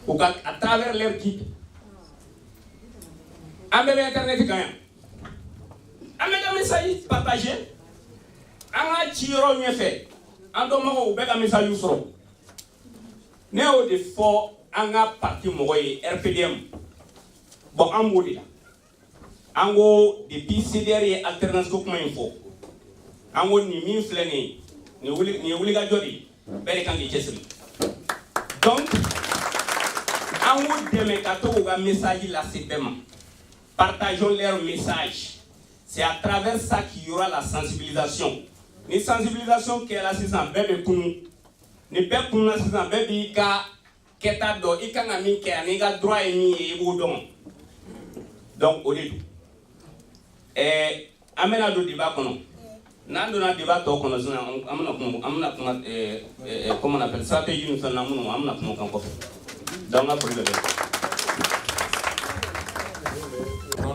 à travers leur guide. En même internet gagnant. En même message partagé. En a tiré mieux fait. En dommage au bec à message sur. Néo de fort en a parti mourir RPDM. Bon en mode là. En gros depuis CDR et alternance comme info. En gros ni min flâner ni ouli gajori. Belle quand il est donc en gros demain quand on a message là c'est demain. Partageons leur message. C'est à travers ça qu'il y aura la sensibilisation. Une sensibilisation qui est là, c'est ça, bébé pour nous. Ne pas pour nous, c'est ça, bébé qui a do, il a mis qui a droit et mis et boudon. Donc, au début. Et amena do débat qu'on a. N'a donné débat qu'on a, comment on appelle ça, stratégie nous sommes là, on a comment qu'on fait. Donc, on a pris le débat.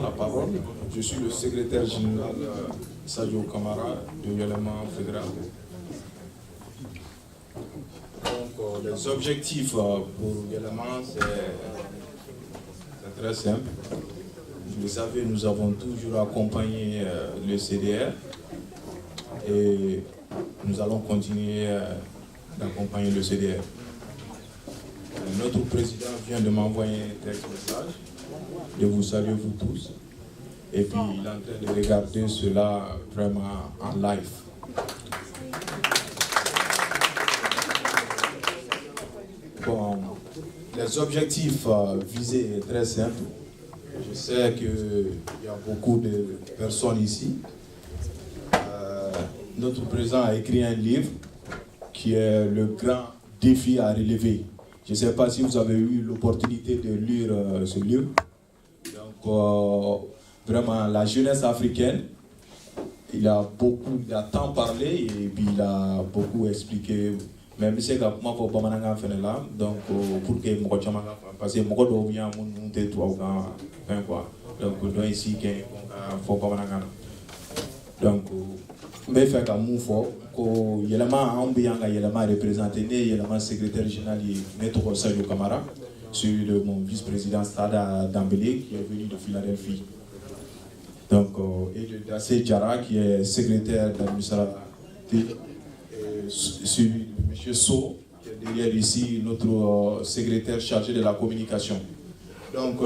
La parole. Je suis le secrétaire général Sadio Kamara de Yolema Fédéral. Donc, les objectifs pour Yolema, c'est très simple. Vous le savez, nous avons toujours accompagné le CDR et nous allons continuer d'accompagner le CDR. Notre président vient de m'envoyer un texte message. Je vous salue vous tous. Et puis il est en train de regarder cela vraiment en live. Bon, les objectifs visés est très simple. Je sais qu'il y a beaucoup de personnes ici. Notre président a écrit un livre qui est le grand défi à relever. Je ne sais pas si vous avez eu l'opportunité de lire ce livre. Donc, vraiment, la jeunesse africaine, il a tant parlé et puis il a beaucoup expliqué. Même si moi, pour pas m'en faire là, donc pour que moi parce que moi dois bien monter toi quoi. Donc doit ici qu'il faut pas m'en donc mais fait comme mon fort que yelama ambianga yelama représenté yelama secrétaire général Maître Sadio Kamara, celui de mon vice-président Sada Dambélé qui est venu de Philadelphie. Donc et de Dassé Diarra qui est secrétaire d'administration, celui de M. So qui est derrière ici notre secrétaire chargé de la communication. Donc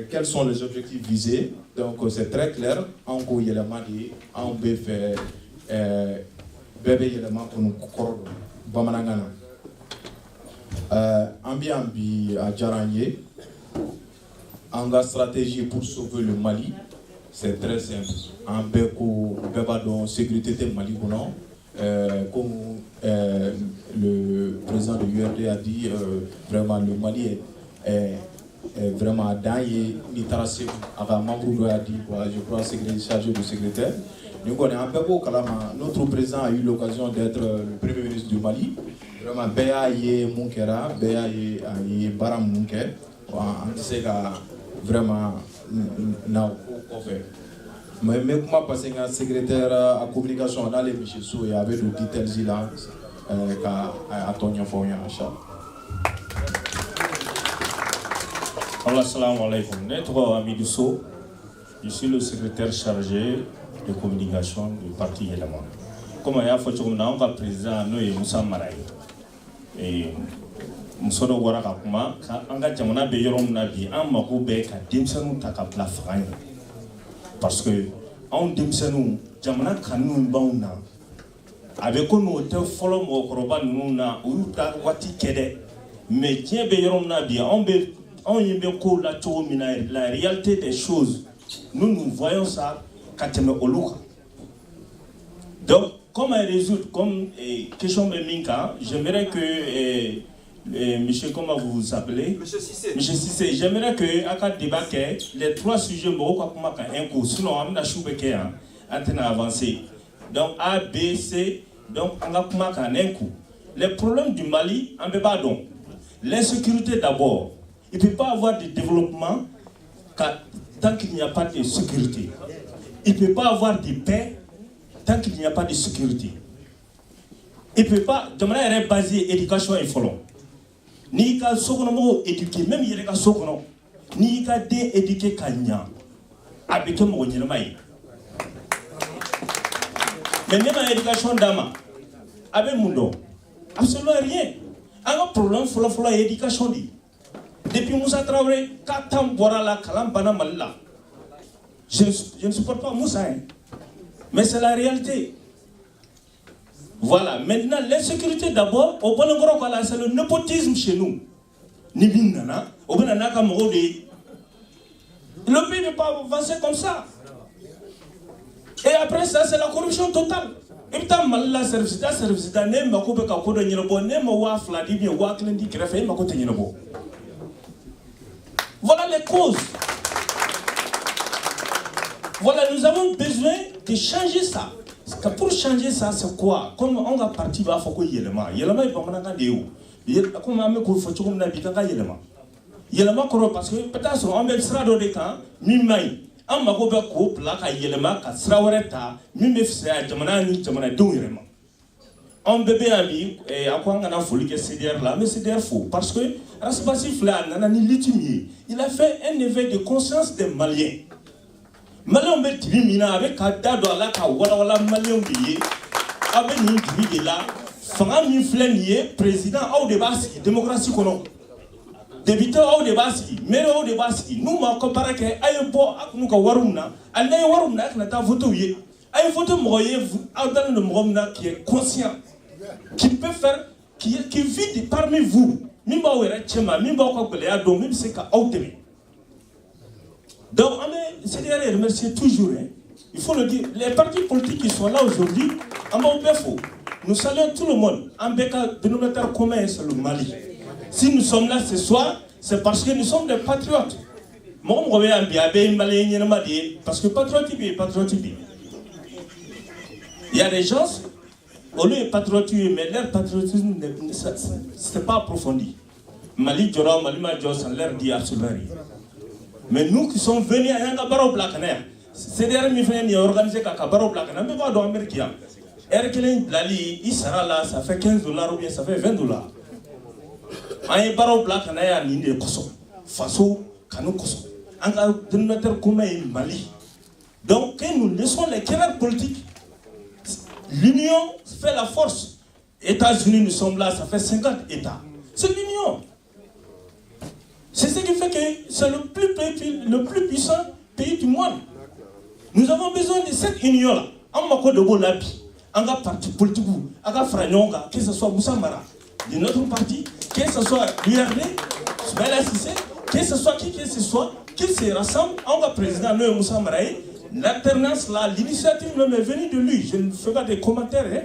quels sont les objectifs visés? Donc c'est très clair. En gros, il y a un peut faire bébé élément pour nous corps bamanangana. Ambiambi à Djaranye. En stratégie pour sauver le Mali, c'est très simple. En Beko, Bebadon, sécurité de Mali, comme le président de l'URD a dit, vraiment le Mali est vraiment daillé, nitracé, avant membre a dit, je crois, chargé de secrétaire. Nous connaissons un peu beaucoup, notre président a eu l'occasion d'être le premier ministre du Mali. Vraiment, Béa Yé Moukera, Béa Yé Baram Mouké, on sait vraiment, n'a pas fait. Mais comment passer un secrétaire à communication dans les Michel Sou et avec le détails là, à Tonya Foya, Inch'Allah. Assalamu alaikum. Notre ami Dousso, je suis le secrétaire chargé de communication du parti Yelema. Comme il y a fait un président, nous et Moussa Maraï. Et Moussa Ouara Kakuma, quand on a jamana beyorom nabi, on m'a coupé qu'à Dimsanu takapla frane. Parce que on Dimsanu, jamana kanu bauna. Avec nous, te follow mo koroba nuna, ou ta wati kede. Mais tiens beyorom nabi, on y met la réalité des choses. Nous voyons ça quand on est au Louka. Donc, comment résoudre comme question de Minka, j'aimerais que, monsieur, comment vous vous appelez? Monsieur Sissé, j'aimerais que, à quatre débats, les trois sujets, un coup, sinon, on a choubéké, on a avancé. Donc, A, B, C, donc, on a un coup. Les problèmes du Mali, on ne peut pas donc. L'insécurité d'abord. Il ne peut pas avoir de développement tant qu'il n'y a pas de sécurité. Il ne peut pas avoir de paix tant qu'il n'y a pas de sécurité. Il ne peut pas, de manière basée, éducation et follow. Ni ka sokono mo éduquer, même yere ka sokono. Ni ka dé éduquer kanya. Avec mo nyelmai. Mais même l'éducation d'ama, avec Mundo, absolument rien. Un problème, il faut l'éducation. Depuis Moussa Traoré, 4 ans, voilà la Kalambana Malala. Je ne supporte pas Moussa, hein. Mais c'est la réalité. Voilà, maintenant, l'insécurité d'abord, au bon endroit, c'est le népotisme chez nous. Nibinana, au bon endroit, le pays n'est pas avancé comme ça. Et après ça, c'est la corruption totale. Et puis, la service, n'est pas comme ça, voilà les causes. Voilà, nous avons besoin de changer ça. Parce que pour changer ça, c'est quoi? Comme on a parti, il faut qu'il y ait le mal. Il y a le mal, il faut qu'il y ait le mal. Comme on a fait, il faut qu'il y ait le mal. Il y a le mal parce que peut-être on met ça dans des cas, mimai. On m'a dit que la yelema ka srawareta mime fisa jamana ni jamana dongirema on bébé ami et à quoi on a folie que CDR là mais CDR faux parce que Raspasif là nana ni litimier il a fait un éveil de conscience des Maliens. Maliens be tibi mina avec kada do la ka wala Maliens biye avec ni tibi là fanga mi flenier président au débat démocratie kono débuté au débat mais au débat nous ma comparé que ay bo ak nous ko warumna alay warumna ak na ta voto yé ay voto moye dans le monde qui est conscient qui peut faire qui vit parmi vous mimba wera chema mimba ko bele ya do même c'est ka outeme donc on c'est derrière remercier toujours hein. Il faut le dire les partis politiques qui sont là aujourd'hui en bon faux nous saluons tout le monde en beka dénominateur commun c'est le Mali. Si nous sommes là ce soir, c'est parce que nous sommes des patriotes. Parce que patriotique est patriotique. Il y a des gens, au lieu de patriotique, mais leur patriotisme, ce n'est pas approfondi. Mali Djora, Mali Madjo, ça leur dit absolument rien. Mais nous qui sommes venus à Yangabaro Blackaner, c'est derrière nous venir organiser Kakabaro Blackaner, mais pas d'Américain. Erkelen Blali, il sera là, ça fait $15 ou bien ça fait $20. Aye baro black na ya ni de koso faso kanu koso anga dénominateur commun est Mali. Donc que nous laissons les querelles politiques, l'union fait la force. États-Unis nous sommes là, ça fait 50 États. C'est l'union. C'est ce qui fait que c'est le plus puissant pays du monde. Nous avons besoin de cette union là. En mako de bolabi, anga parti politique, anga franyonga, que ce soit Moussa Mara de notre parti, que ce soit l'URD, que ce soit qui que ce soit, qui se rassemble, on va président Moussa Maraï, l'alternance là, l'initiative même est venue de lui. Je ne fais pas de commentaires. Hein.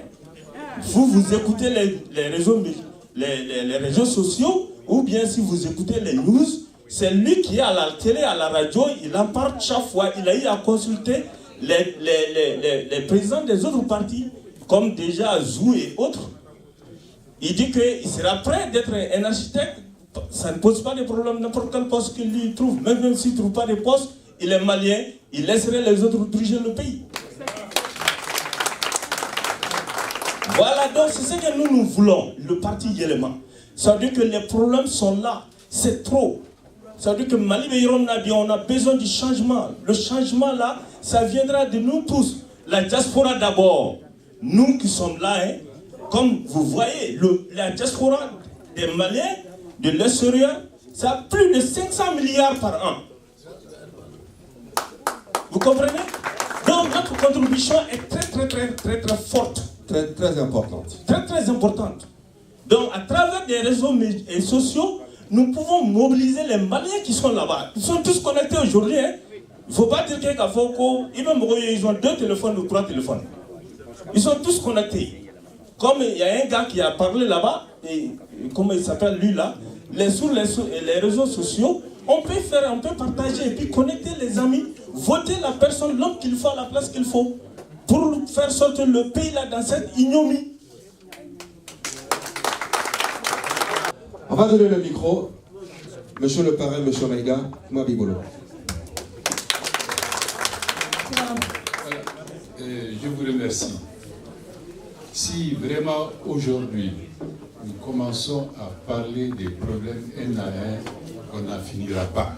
Vous écoutez les réseaux sociaux, ou bien si vous écoutez les news, c'est lui qui est à la télé, à la radio, il en parle chaque fois, il a eu à consulter les présidents des autres partis, comme déjà Zou et autres. Il dit qu'il sera prêt d'être un architecte. Ça ne pose pas de problème, n'importe quel poste qu'il lui trouve. Même s'il ne trouve pas de poste, il est malien, il laisserait les autres diriger le pays. Voilà, donc c'est ce que nous voulons, le parti Yéléma. Ça veut dire que les problèmes sont là, c'est trop. Ça veut dire que Mali on a besoin du changement. Le changement là, ça viendra de nous tous. La diaspora d'abord. Nous qui sommes là, hein, comme vous voyez, la diaspora des Maliens de l'extérieur, ça a plus de 500 milliards par an. Vous comprenez? Donc notre contribution est très forte. Très importante. Très importante. Donc à travers des réseaux sociaux, nous pouvons mobiliser les Maliens qui sont là-bas. Ils sont tous connectés aujourd'hui. Hein. Il ne faut pas dire qu'à Foko, ils ont 2 téléphones ou 3 téléphones. Ils sont tous connectés. Comme il y a un gars qui a parlé là-bas, et comment il s'appelle lui là, sur les réseaux sociaux, on peut partager et puis connecter les amis, voter la personne, l'homme qu'il faut à la place qu'il faut, pour faire sortir le pays là dans cette ignomie. On va donner le micro, monsieur le parrain, monsieur Maïga, Mabibolo. Je vous remercie. Si vraiment aujourd'hui nous commençons à parler des problèmes un à un, on n'en finira pas.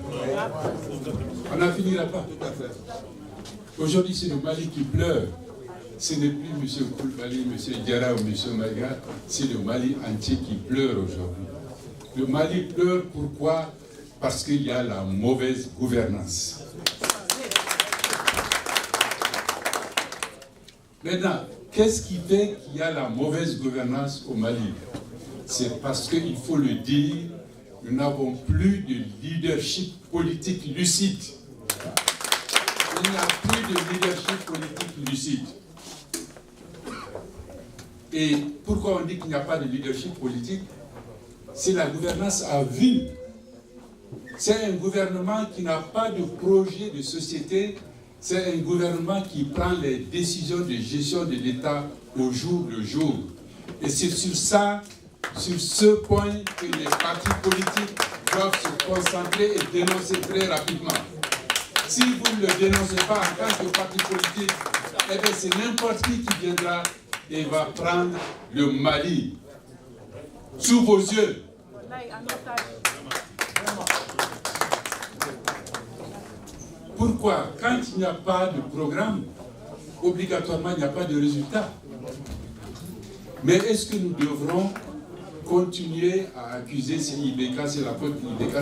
On n'en finira pas. Aujourd'hui, c'est le Mali qui pleure. Ce n'est plus M. Koulibaly, M. Diarra ou M. Maïga, c'est le Mali entier qui pleure aujourd'hui. Le Mali pleure, pourquoi? Parce qu'il y a la mauvaise gouvernance. Maintenant, qu'est-ce qui fait qu'il y a la mauvaise gouvernance au Mali? C'est parce qu'il faut le dire, nous n'avons plus de leadership politique lucide. Il n'y a plus de leadership politique lucide. Et pourquoi on dit qu'il n'y a pas de leadership politique? C'est la gouvernance à vue. C'est un gouvernement qui n'a pas de projet de société. C'est un gouvernement qui prend les décisions de gestion de l'État au jour le jour. Et c'est sur ça, sur ce point, que les partis politiques doivent se concentrer et dénoncer très rapidement. Si vous ne le dénoncez pas en tant que parti politique, eh bien c'est n'importe qui viendra et va prendre le Mali sous vos yeux. Pourquoi? Quand il n'y a pas de programme, obligatoirement il n'y a pas de résultat. Mais est-ce que nous devrons continuer à accuser CIBK, c'est la faute de l'IBK?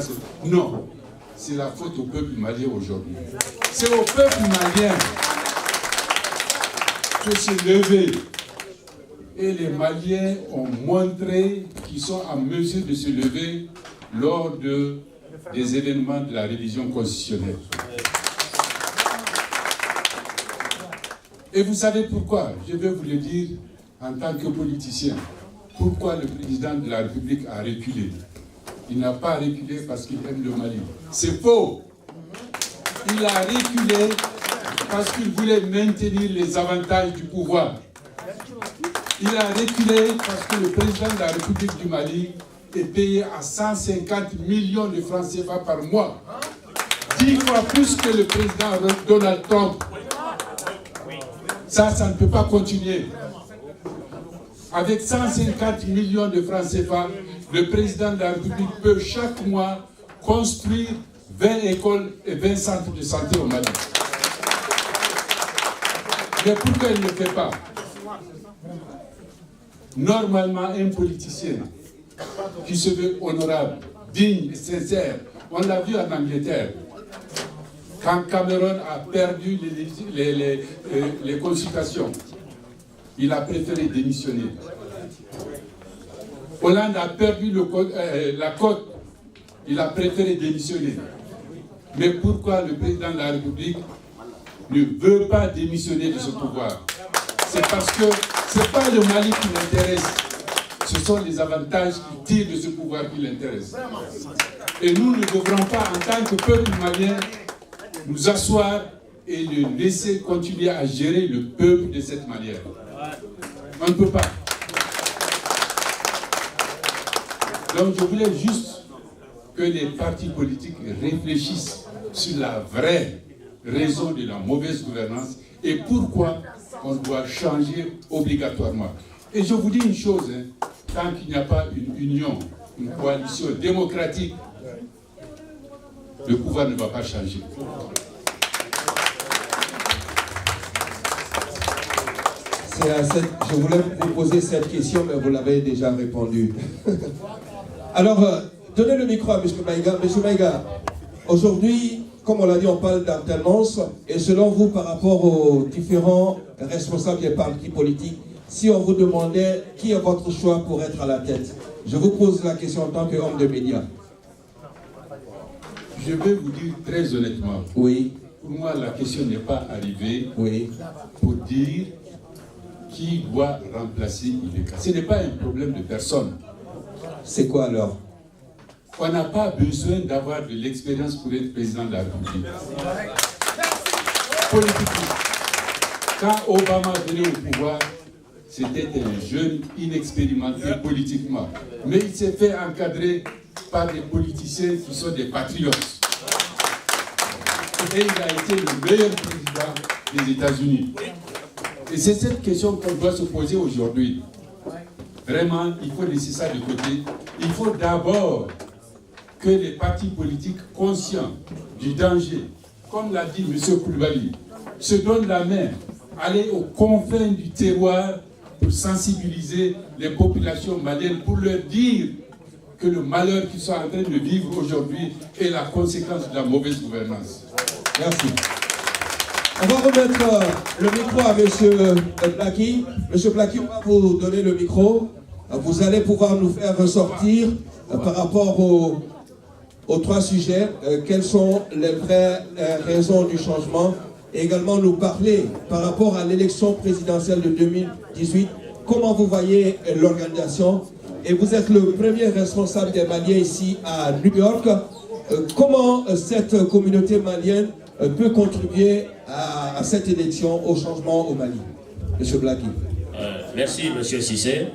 Non, c'est la faute au peuple malien aujourd'hui. C'est au peuple malien de se lever. Et les Maliens ont montré qu'ils sont en mesure de se lever lors des événements de la révision constitutionnelle. Et vous savez pourquoi? Je vais vous le dire en tant que politicien. Pourquoi le président de la République a reculé? Il n'a pas reculé parce qu'il aime le Mali. C'est faux. Il a reculé parce qu'il voulait maintenir les avantages du pouvoir. Il a reculé parce que le président de la République du Mali est payé à 150 millions de francs CFA par mois. 10 fois plus que le président Donald Trump. Ça ne peut pas continuer. Avec 150 millions de francs CFA, le président de la République peut chaque mois construire 20 écoles et 20 centres de santé au Mali. Mais pourquoi il ne le fait pas? Normalement, un politicien qui se veut honorable, digne et sincère, on l'a vu en Angleterre, quand Cameron a perdu les consultations, il a préféré démissionner. Hollande a perdu la côte, il a préféré démissionner. Mais pourquoi le président de la République ne veut pas démissionner de ce pouvoir? C'est parce que ce n'est pas le Mali qui l'intéresse, ce sont les avantages qui tirent de ce pouvoir qui l'intéressent. Et nous ne devrons pas, en tant que peuple malien, nous asseoir et le laisser continuer à gérer le peuple de cette manière. On ne peut pas. Donc je voulais juste que les partis politiques réfléchissent sur la vraie raison de la mauvaise gouvernance et pourquoi on doit changer obligatoirement. Et je vous dis une chose, tant qu'il n'y a pas une union, une coalition démocratique, le pouvoir ne va pas changer. Je voulais vous poser cette question, mais vous l'avez déjà répondu. Alors, donnez le micro à M. Maïga. M. Maïga, aujourd'hui, comme on l'a dit, on parle d'alternance. Et selon vous, par rapport aux différents responsables des partis politiques, si on vous demandait qui est votre choix pour être à la tête, je vous pose la question en tant qu'homme de médias. Je vais vous dire très honnêtement. Oui. Pour moi, la question n'est pas arrivée pour dire qui doit remplacer IBK. Ce n'est pas un problème de personne. C'est quoi alors? On n'a pas besoin d'avoir de l'expérience pour être président de la République. Politiquement, quand Obama venait au pouvoir, c'était un jeune inexpérimenté politiquement. Mais il s'est fait encadrer par des politiciens qui sont des patriotes. Et il a été le meilleur président des États-Unis. Et c'est cette question qu'on doit se poser aujourd'hui. vraiment, il faut laisser ça de côté. Il faut d'abord que les partis politiques conscients du danger, comme l'a dit M. Koulibaly, se donnent la main, aller aux confins du terroir pour sensibiliser les populations maliennes, pour leur dire que le malheur qu'ils sont en train de vivre aujourd'hui est la conséquence de la mauvaise gouvernance. Merci. On va remettre le micro à M. Blackie. M. Blackie, on va vous donner le micro. Vous allez pouvoir nous faire ressortir par rapport aux trois sujets, quelles sont les vraies raisons du changement, et également nous parler par rapport à l'élection présidentielle de 2018, comment vous voyez l'organisation. Et vous êtes le premier responsable des Maliens ici à New York. Comment cette communauté malienne peut contribuer à cette élection, au changement au Mali? Monsieur Blackie. Merci, Monsieur Cissé.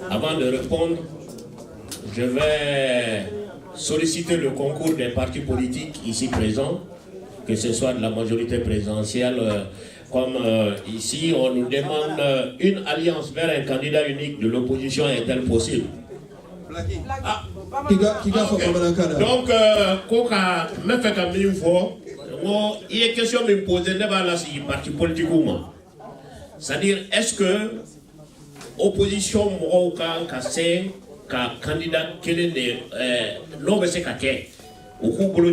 Avant de répondre, je vais solliciter le concours des partis politiques ici présents, que ce soit de la majorité présidentielle, comme ici, on nous demande une alliance vers un candidat unique de l'opposition, est-elle possible? Ah. Donc, Koka me fait comme une fois, il y a une question me poser devant la parti politique. C'est-à-dire, est-ce que l'opposition m'a cassé ka candidat quel est l'homme c'est qu'à au coup pour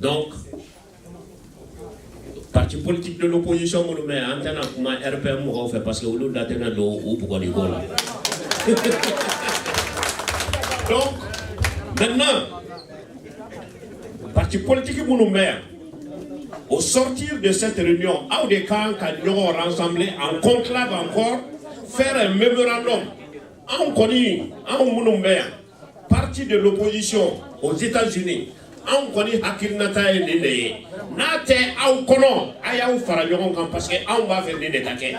donc parti politique de l'opposition nous met en tant que RPM on fait parce que nous d'attendre au pour les là. Donc maintenant parti politique nous met au sortir de cette réunion à des camps qui ont rassemblé en conclave encore faire un mémorandum en connaît en Mounoumber, parti de l'opposition aux États-Unis, en connaît Hakilnata et Néné. Nate au kono, ayaou farayon parce que on va faire des taquets.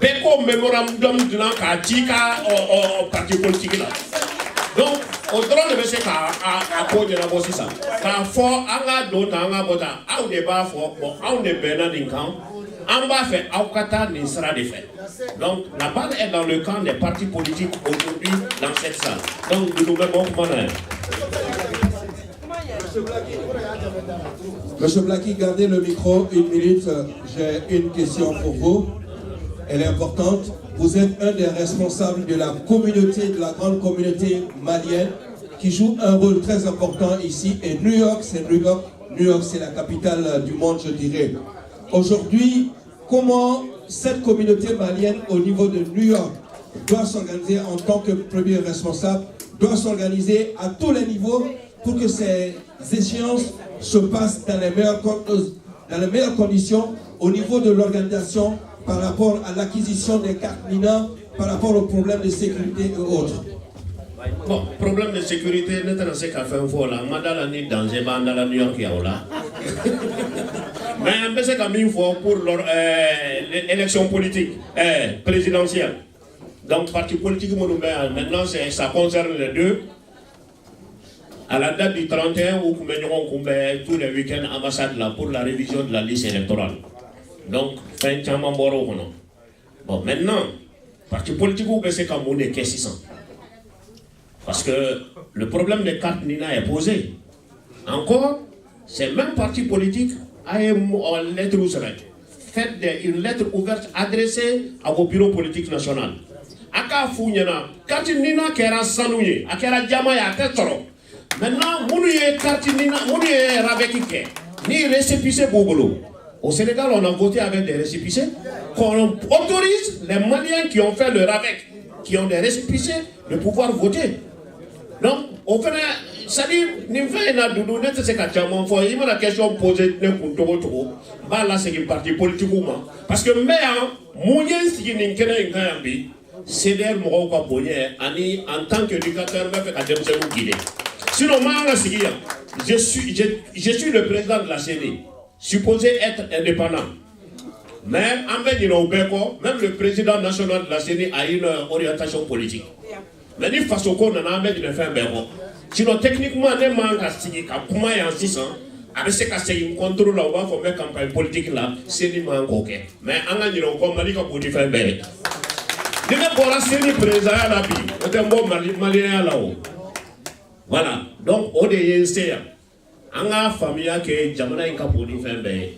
Peko mémorandum de l'Ankatika au parti politique là. Donc, au droit de monsieur à cause de la bosse ça. Car fort, anga dota, anga bota, au débat fort, au débat d'incan. On va faire Aukata ne sera de fait. Donc la balle est dans le camp des partis politiques aujourd'hui dans cette salle. Donc nous nous mettons au Monsieur Blackie, gardez le micro une minute. J'ai une question pour vous. Elle est importante. Vous êtes un des responsables de la communauté, de la grande communauté malienne qui joue un rôle très important ici. Et New York, c'est New York. New York, c'est la capitale du monde, je dirais. Aujourd'hui, comment cette communauté malienne au niveau de New York doit s'organiser en tant que premier responsable, doit s'organiser à tous les niveaux pour que ces échéances se passent dans les meilleures conditions au niveau de l'organisation par rapport à l'acquisition des cartes NINA, par rapport aux problèmes de sécurité et autres. Bon, problème de sécurité, nous avons fait un fois là, madame ni dans les bandes à New York là. Mais on peut comme une fois pour l'élection politique présidentielle. Donc parti politique maintenant ça concerne les deux. À la date du 31 où nous avons tous les week-ends ambassade là pour la révision de la liste électorale. Donc fin de bon maintenant parti politique où c'est comme on est 600. Parce que le problème des cartes NINA est posé. Encore, ces mêmes partis politiques a une lettre ouverte. Faites une lettre ouverte adressée à vos bureaux politiques nationaux. Aka Founyana, carte NINA qui est sanouye, à kera Djama ya Tetoro. Maintenant, Mounié carte NINA, Mounié Rabekike, ni récépissé Boubolo. Au Sénégal, on a voté avec des récépissés. Qu'on autorise les Maliens qui ont fait le RAVEC, qui ont des récépissés, de pouvoir voter. Donc, au fait, ça dit, nous faisons il y a la question posée, là, c'est une partie politique. Parce que, mais, c'est d'ailleurs en tant qu'éducateur, sinon, je suis le président de la CENI, supposé être indépendant. Mais, même le président national de la CENI a une orientation politique. Mais il faut qu'on ait fait un béron. Sinon, techniquement, on a un 600 avec ce qu'il contrôle là, on va faire une campagne politique là, c'est ni man coquet. Mais en a dit encore Mali qui peut faire belle. Il ne peut pas ser président à la vie. On est un bon malien là-haut. Voilà. Donc, on est ici. On a famille qui est Jamana qui peut faire belle.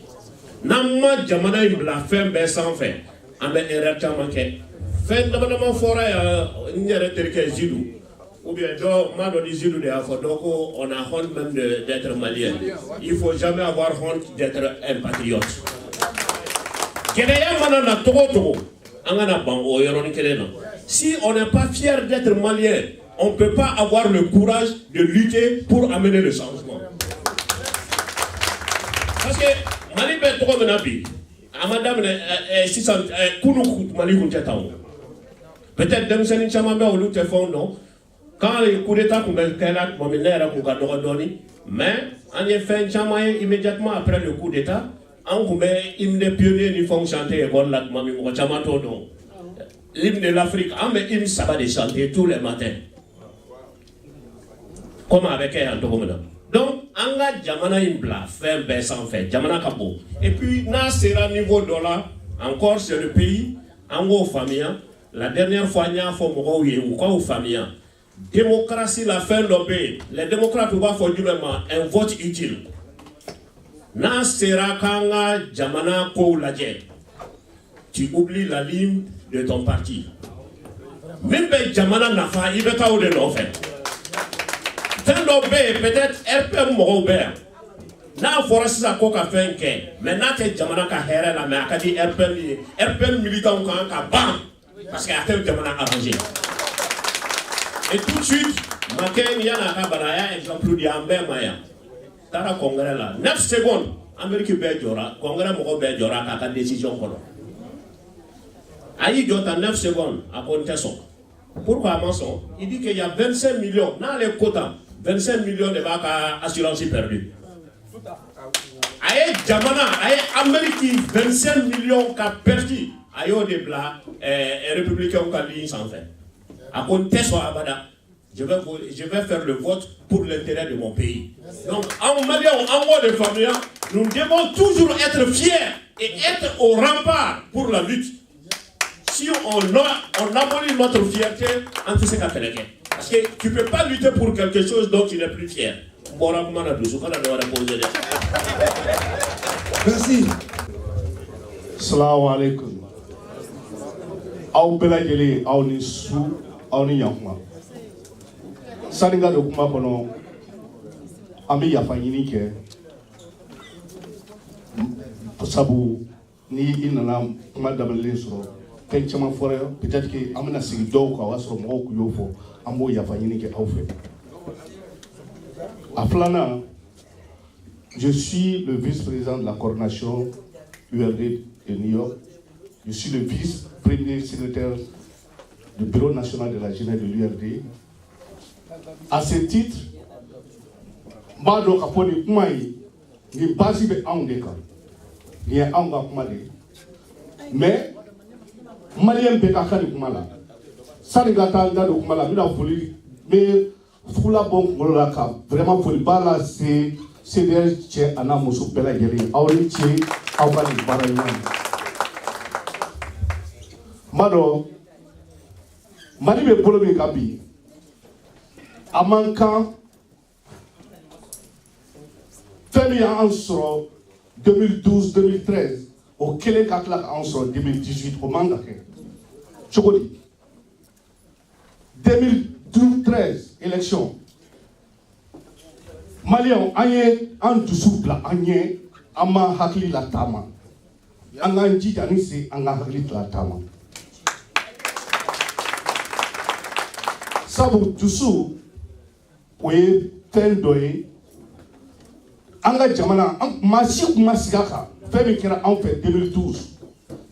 Nama Jamana qui la fait belle sans faire. On a erreur manqué. Fait d'abord forêt il y a des zilou. Ou bien donc des zilou de Afro. Donc on a honte même d'être malien. Il faut jamais avoir honte d'être un patriote. Si on n'est pas fier d'être malien, on ne peut pas avoir le courage de lutter pour amener le changement. Parce que Mali est trop menabi. Madame, peut-être que c'est un peu de temps, non? Quand le coup d'État qu'on a mais en effet, immédiatement après le coup d'État, on a une pionnier qui font chanter l'hymne de l'Afrique, on met une sabbat de chanter tous les matins. Comme avec elle en Tokomena. Donc, on a Jamana Imbla, fait un sans fait, Jamana Kabo. Et puis, na sera niveau dollar, encore sur le pays, en haut famille, la dernière fois, il y a un famille. Démocratie, la fin d'obé. Les démocrates vont faire un vote utile. Na sera kanga Jamana Kou Ladje. Tu oublies la ligne de ton parti. Même Jamana Nafa, il va pas où de l'offre. Fin d'obé, peut-être RPM Morobert. Na force sa koka fin ke. Mais na te Jamana ka here la mais akadi RPM militant quand ka bam. Parce qu'il y a tel Jamana arrangé. Et tout de suite, Maken Yana Kabaraya, exemple de Amber Maya. Tara Congrès là, 9 secondes, Amérique Bédiora, Congrès Moko Bédiora, Kaka décision. Aïe Diota 9 secondes à Contesson. Pourquoi Manson? Il dit qu'il y a 25 millions, dans les quotas, 25 millions de vagues à assurance perdue. Aïe Jamana, aïe Amérique, 25 millions qu'a perdu. Aïe au déblat, républicain qui a ligne sans fin. À Contesson Abada. Je vais faire le vote pour l'intérêt de mon pays. Donc, en Mali, en mode de famille, nous devons toujours être fiers et être au rempart pour la lutte. Si on abolit notre fierté, on fait ce qu'on fait. Parce que tu ne peux pas lutter pour quelque chose dont tu n'es plus fier. Merci. Salam alaikum. Aou belajele, aou ni sou, aou ni yankma. Saninga de kuma kono ami yafa ɲini kɛ sabu ni i nana kuma daminɛlen sɔrɔ fɛn caman fɔra peut-être que an bɛna sigi dɔw kan o y'a sɔrɔ mɔgɔw kun y'o fɔ an b'o yafa ɲini kɛ aw fɛ. A filanan, je suis le vice-président de la coordination URD de New York. Je suis le vice-premier secrétaire du bureau national de la jeunesse de l'URD. À ce titre, Bado Kaponi Kumaï, ni basi be Angeka, ni Anga Kumade. Mais, Malien Bekaka de Kumala, Sanigata de Kumala, Mila Foli, mais Fula Bon Molaka, vraiment Foli Bala, c'est des Tché Anna Moussou Bela Yeri, Auri Tché, Aubani Barayan. Mado, Malibe Polomi Kabi. A manquant, Femi a en 2012-2013, au Kélé Katlak en 2018, au Mandake. Chokodi. 2013, élection. Malien, Aye, en dessous de la Agne, Ama Hakili la Tama. Anganji Janisi, Anga Hakili la Tama. Sabu dessous. Oui, Tendoé. Anga Jamana, Masik Masigaka, fait en fait 2012.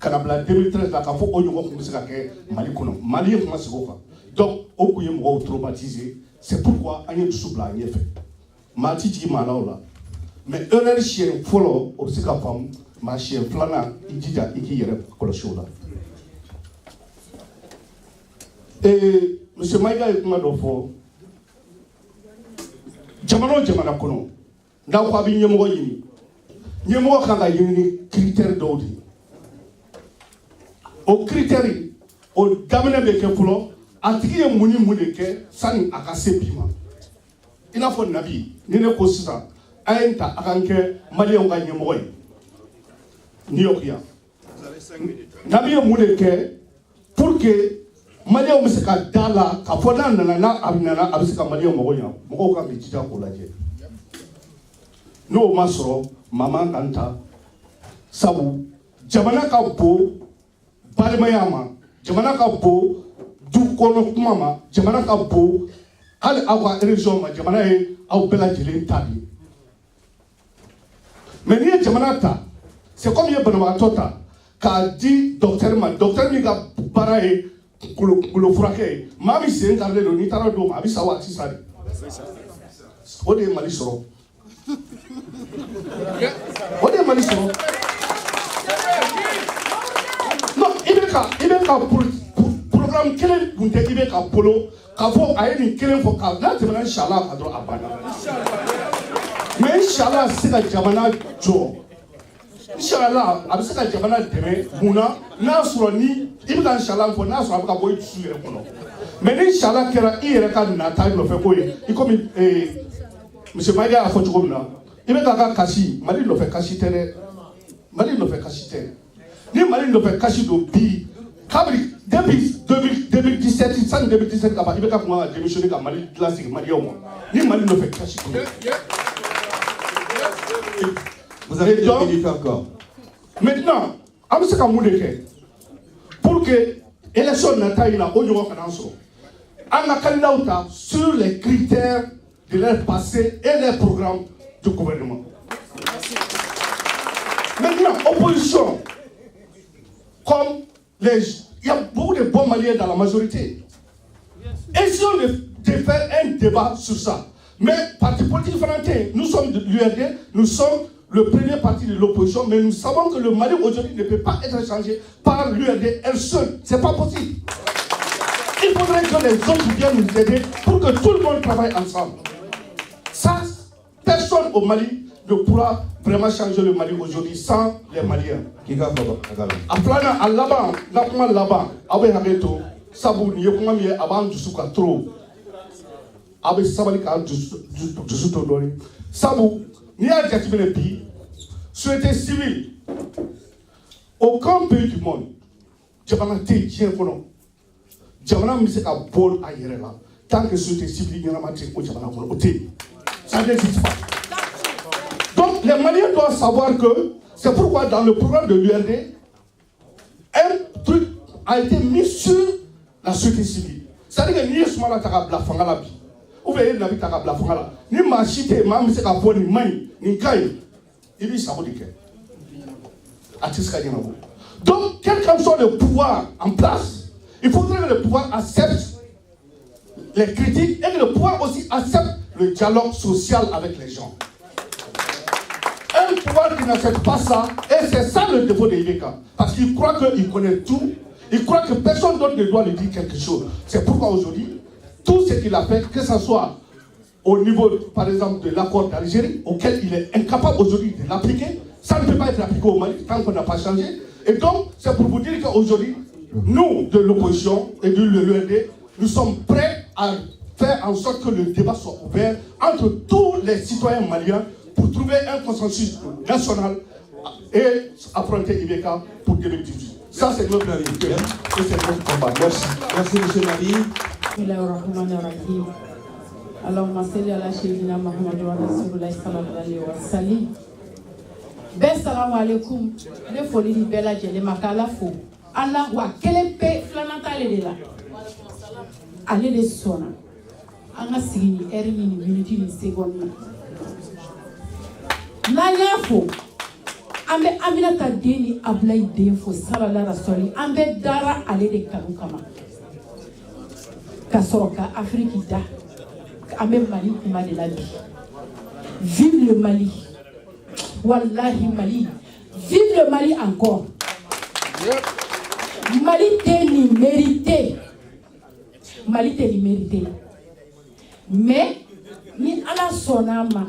Kanabla 2013, la Kafo Oyoko Kumisake, Malikono, Mali Masigoka. Donc, Okuyem ou traumatisé, c'est pourquoi Agne de Soubla n'y est fait. Matiti Malaola. Mais un chien follow au Sikafam, ma chien Flana, Idija, Iki Yere, Koloshola. Et M. Maïga est Madofo. Jamano Jamana Kono, n'a ko abi ɲɛmɔgɔ ɲini ɲɛmɔgɔ kan ka ɲini critère dɔw de o critère o daminɛ bɛ kɛ fɔlɔ a tigi ye mun ni mun de kɛ sani a ka se bi ma i n'a fɔ nabi ni ne ko sisan a ye n ta a ka n kɛ maliyɛnw ka ɲɛmɔgɔ ye New York yan nabi ye mun de kɛ pour que maliyɛnw bɛ se ka da la k'a fɔ n'a nana a bɛ se ka maliyɛnw mago ɲa mɔgɔw kan k'i jija k'o lajɛ n'o ma sɔrɔ maa man kan ta sabu jamana ka bon balimaya ma jamana ka bon du kɔnɔ kuma ma jamana ka bon hali aw ka région ma jamana ye aw bɛɛ lajɛlen ta de ye mais n'i ye jamana ta c'est comme i ye banabagatɔ ta k'a di docteur ma docteur min ka baara ye kunkolo furakɛ ye maa min sen karilen don n'i taara d'o ma a bɛ sa wa a tɛ sa de o de ye Mali sɔrɔ o de ye Mali sɔrɔ non i bɛ ka programme kelen kun tɛ i bɛ ka bolo k'a fɔ a ye nin kelen fɔ k'a n'a tɛmɛna inshallah kan dɔrɔn a banna mais inshallah a bɛ se ka jamana jɔ inshallah a bɛ se ka jamana dɛmɛ mun na n'a sɔrɔ ni i bɛ ka inshallah fɔ n'a sɔrɔ a bɛ ka bɔ i dusu yɛrɛ kɔnɔ mais ni inshallah kɛra i yɛrɛ ka nata nɔfɛ ko ye i komi monsieur Maïga y'a fɔ cogo min na i bɛ ka kasi Mali nɔfɛ kasi tɛ dɛ Mali nɔfɛ kasi tɛ ni Mali nɔfɛ kasi don bi kabiri depuis 2017 sani 2017 ka ban i bɛ ka kuma ka démissionner ka Mali lasigi maliyɛnw ma ni Mali nɔfɛ kasi don. Vous avez 2 minutes encore. Maintenant, on va se faire pour que l'élection n'atteigne pas au niveau financier. On a candidat sur les critères de leur passé et les programmes du gouvernement. Maintenant, opposition, comme il y a beaucoup de bons Maliens dans la majorité. Essayons de faire un débat sur ça. Mais parti politique français, nous sommes de l'URD, nous sommes le premier parti de l'opposition, mais nous savons que le Mali aujourd'hui ne peut pas être changé par l'URD elle seule. Ce n'est pas possible. Il faudrait que les autres viennent nous aider pour que tout le monde travaille ensemble. Ça, personne au Mali ne pourra vraiment changer le Mali aujourd'hui sans les Maliens. Après, à là-bas, là-bas, avec Habeto, Sabou, Yokuma, avant du Souka trop. Avec Sabali, du Soutodori. Sabou, ni à Djatibele Pi, société civile, aucun pays du monde, Djabana Té, Djien Fono, Djabana Miseka Bol Ayerela, tant que société civile, il y en a matière au Djabana Fono, ça n'existe pas. Donc les Maliens doivent savoir que c'est pourquoi dans le programme de l'URD, un truc a été mis sur la société civile. C'est-à-dire que ni Soumala Takabla Fangala Bi. Ou bien il n'habite à la Fangala. Ni Machite, Mam Seka Boni, Mani, ni Kaï. Il est sabodike. Donc, quel que soit le pouvoir en place, il faudrait que le pouvoir accepte les critiques et que le pouvoir aussi accepte le dialogue social avec les gens. Un pouvoir qui n'accepte pas ça, et c'est ça le défaut de Ibeka. Parce qu'il croit qu'il connaît tout, il croit que personne d'autre ne doit lui dire quelque chose. C'est pourquoi aujourd'hui, tout ce qu'il a fait, que ce soit au niveau, par exemple, de l'accord d'Algérie, auquel il est incapable aujourd'hui de l'appliquer, ça ne peut pas être appliqué au Mali tant qu'on n'a pas changé. Et donc, c'est pour vous dire qu'aujourd'hui, nous, de l'opposition et de l'URD, nous sommes prêts à faire en sorte que le débat soit ouvert entre tous les citoyens maliens pour trouver un consensus national et affronter Ibeka pour 2018. Ça, c'est notre avis. Et c'est notre combat. Merci. Merci, M. Nabi. Allahumma salli ala sayyidina Muhammad wa Rasulullah sallallahu alaihi wa sallam. Assalamu alaikum. Ne foli ni bela jele makala fo. Allah wa kelen pe flanata le la. Ale le sona. Anga sigi ni eri ni minute ni seconde. Na yafo. Ambe Aminata deni Ablaye den fo sallallahu alaihi wa sallam. Ambe dara ale de kanu kama. Kasoroka Afrique da. Amem Mali kuma de la vie. Vive le Mali. Wallahi Mali. Vive le Mali encore. Mali t'es ni mérité. Mali t'es ni mérité. Mais, ni ala sonama.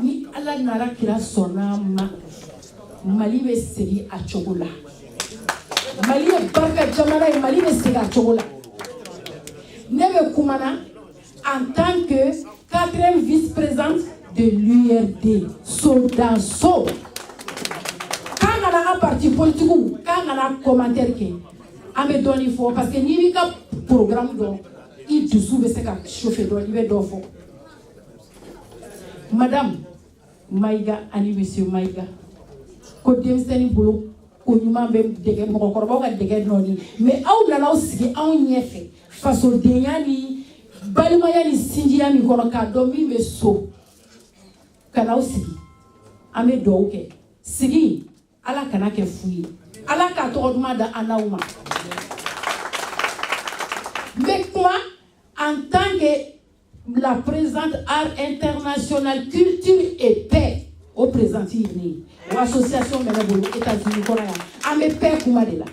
ni ala nara kira sonna ma Mali be segi a chogola Mali e barka jamana e Mali be segi a chogola Nebe kumana en tant que 4e vice-présidente de l'URD soldat so quand on a un parti politique quand on a un commentaire qui ame doni fo parce que ni ka programme do i dusu be se ka chauffer do i be do fo Madame Maïga ani monsieur Maïga ko demseni bolo ko nyuma be dege mo ko ba ka dege noni mais aw nana sigi aw nyefe faso denyani balimaya ni sinjiya mi kono ka do mi be so kana sigi ame do ke sigi ala kana ke fuyi ala ka to duma da anauma mais quoi en tant que la présidente art international culture et paix au président Irni ou association Menabolo États-Unis Korea ame paix kuma de la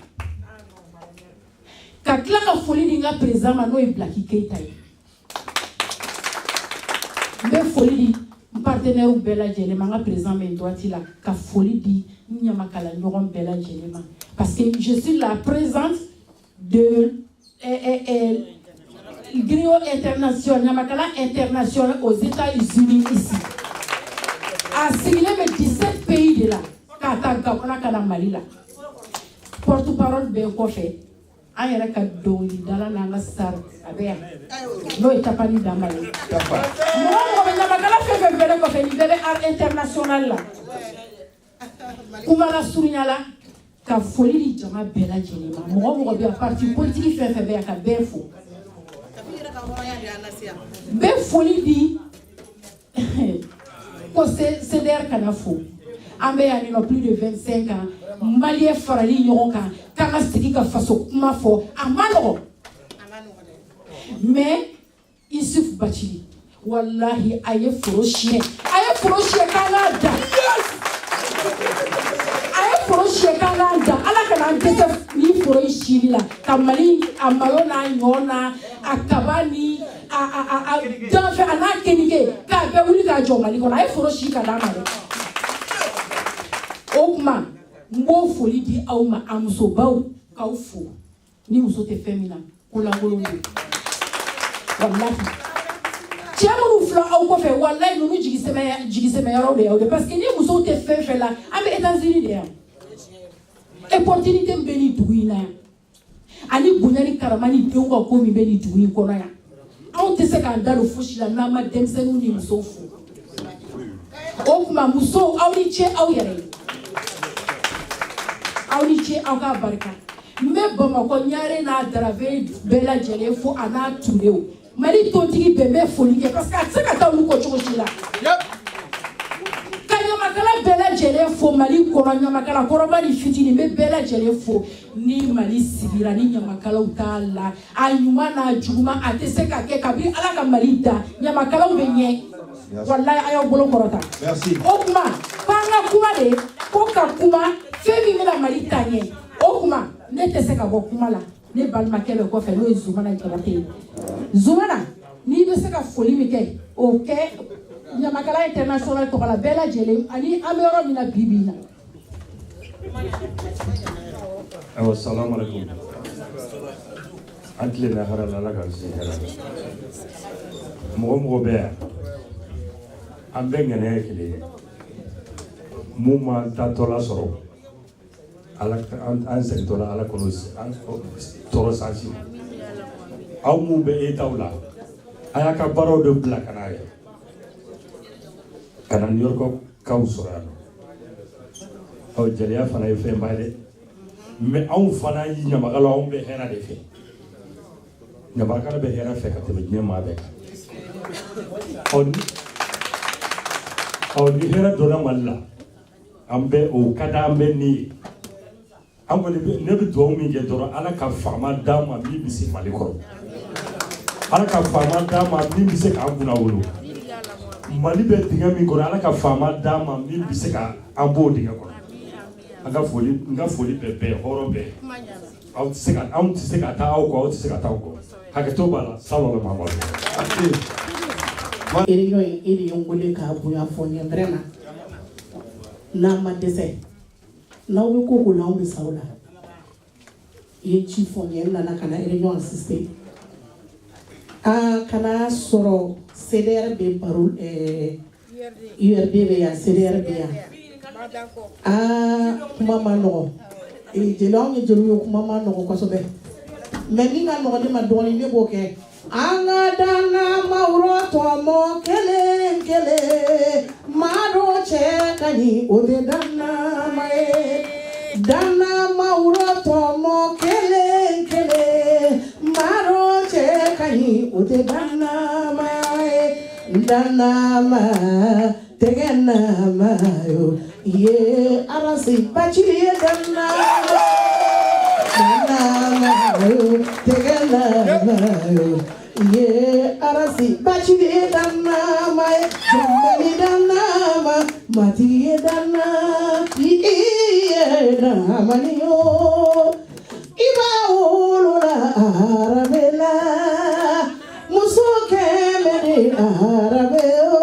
ka kila ka foli dinga président mano e Blackie Keita me foli di partenaire ou bella jele manga président men doiti la ka foli di nyamakala nyogon bella jele ma parce que je suis la présidente de Griot international nyamakala international aux États-Unis ici a signé 17 pays de là kata gabona kana Mali la porte-parole be ko fait an yɛrɛ ka dɔnkili dala n'an ka sari a bɛ yan n'o ye Tapani Damba ye mɔgɔ bɛ ɲamakala fɛn fɛn bɛɛ kɔfɛ nin bɛɛ bɛ art international la kuma la surunya la ka foli di jama bɛɛ lajɛlen ma mɔgɔ bɛ yan parti politique fɛn fɛn bɛ yan ka bɛɛ fo bɛɛ foli di ko CDR kana fo an bɛ yan nɔ plus de 25 ans Malien farali ɲɔgɔn kan k'an ka sigi ka faso kuma fɔ a ma nɔgɔ mais Isuf Bachili wallahi a ye foro siyɛ k'an k'a da ala kana an dɛsɛ ni foro in sili la ka Mali a malo n'a ɲɔ n'a a kaba ni a danfɛ a n'a kenike k'a bɛɛ wuli k'a jɔ Mali kɔnɔ a ye foro si ka d'a ma dɛ o kuma Mbo foli di aw ma a musobaw k'aw fo ni muso tɛ fɛn min na ko lankolon don wallahi cɛ minnu filɛ aw kɔfɛ wallahi ninnu jigisɛmɛyɔrɔw de y'aw de parce que ni musow tɛ fɛn fɛn la an bɛ États-Unis de yan opportunité min bɛ nin dugu in na yan ani bonya ni karama ni denw ka ko min bɛ nin dugu in kɔnɔ yan anw tɛ se k'an da don fosi la n'an ma denmisɛnninw ni musow fo o kuma musow aw ni ce aw yɛrɛ ye aw ni ce aw ka barika n bɛ Bamakɔ ɲare n'a Darave bɛɛ lajɛlen fo a n'a Turew Mali tontigi bɛɛ bɛ foli kɛ parce que a tɛ se ka taa olu kɔ cogo si la ka ɲamakala bɛɛ lajɛlen fo Mali kɔnɔ ɲamakala kɔrɔba ni fitini n bɛ bɛɛ lajɛlen fo ni Mali sigira ni ɲamakalaw t'a la a ɲuman n'a juguman a tɛ se ka kɛ kabini Ala ka Mali da ɲamakalaw bɛ ɲɛ wallahi a y'aw bolo kɔrɔta o kuma k'an ka kuma de ko ka kuma fɛn min bɛna Mali ta ɲɛ o kuma ne tɛ se ka bɔ kuma la ne balimakɛ bɛ kɔfɛ n'o ye Zumana Jabate ye Zumana n'i bɛ se ka foli min kɛ o kɛ ɲamakala international tɔgɔ la bɛɛ lajɛlen ani an bɛ yɔrɔ min na bi bi in na. Awa salamu alaikum. An tilenna hɛrɛ la Ala k'an si hɛrɛ la. Mɔgɔ bɛ yan an bɛɛ ŋɛnɛ ye kelen ye mun ma taatɔla sɔrɔ Ala an segintɔla Ala kɔnɔ tɔɔrɔ sansi aw mun bɛ État la a y'a ka baaraw de bila ka n'a ye ka na New York kaw sɔrɔ yan nɔ jeliya fana ye fɛn ba ye dɛ mais anw fana ɲamakalaw anw bɛ hɛrɛ de fɛ ɲamakala bɛ hɛrɛ fɛ ka tɛmɛ diɲɛ maa bɛɛ kan ni hɛrɛ donna Mali la an bɛ o ka di an bɛ ni ye an kɔni ne bɛ dugawu min kɛ dɔrɔn Ala ka faama d'an ma min bɛ se Mali kɔrɔ Ala ka faama d'an ma min bɛ se k'an kunna wolo Mali bɛ dingɛ min kɔnɔ Ala ka faama d'an ma min bɛ se k'an b'o dingɛ kɔnɔ n ka foli bɛ bɛɛ hɔrɔn bɛɛ anw tɛ se ka taa aw kɔ aw tɛ se ka taa aw kɔ hakɛto b'a la sallallahu alaihi wa sallam réunion il y a ngolé ka buya fonya vraiment na ma dese na wi ko ko na o saula ye chi fonya na kana réunion assister kana soro CDR be parole URD be ya CDR be ya kuma ma no jelong jelu kuma ma no ko so be mais ni na no de ma doni ne bo ke anga dana mauro to mo kele kele maro che kani o de dana mai dana mauro to mo kele kele maro che kani o de dana mai dana ma tegena ma yo ye arasi pachili dana ye arasi bachide dana mai jambali dana ma mati dana ye dana maniyo iba ulula arabela musoke mede arabeo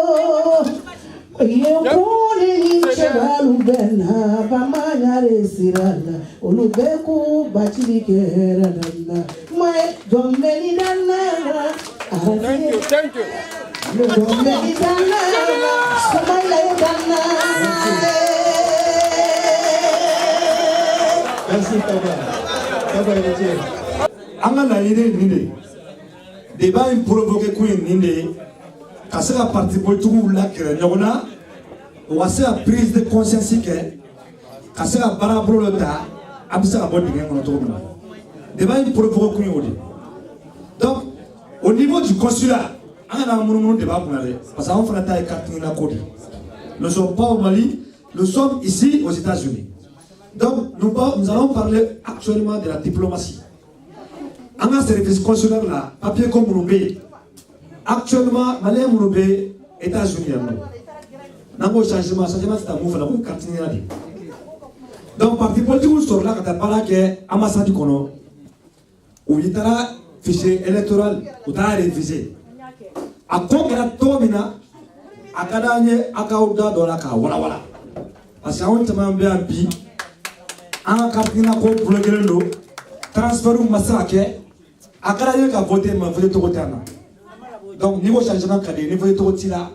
ye kuni chebalu bena bamanyare sirala olubeku bachili kera dana mai dombeli dana thank you dombeli dana sumaila dana Merci Taba. Taba Eritien. Anga la idée ninde débat provoqué kuin ninde kasera parti politique la kere nyona wase a prise de conscience que kasera barabro le ta abisa abodi ngen to na débat provoqué kuin odi. Donc au niveau du consulat anga na murumuru débat bunale parce qu'on fait la taille carte na code. Nous sommes pas au Mali, nous sommes ici aux États-Unis. Donc nous allons parler actuellement de la diplomatie. En un service consulaire là, papier comme Mourubé. Actuellement, Malais Mourubé, États-Unis. Nango changement c'est un mouvement comme Cartinari. Donc parti politique sur là quand tu parles que ambassade du Kono, où il y a fichier électoral, où tu as révisé. À quoi que la tomina, à Kadanye, à Kaouda, dans la Ka, voilà. Parce qu'on te met un bi. En Cartina ko bloquer l'eau, transfert ou massacre, à Karaye qui a voté, mais voté tout terme. Donc, niveau changement, niveau tout tira,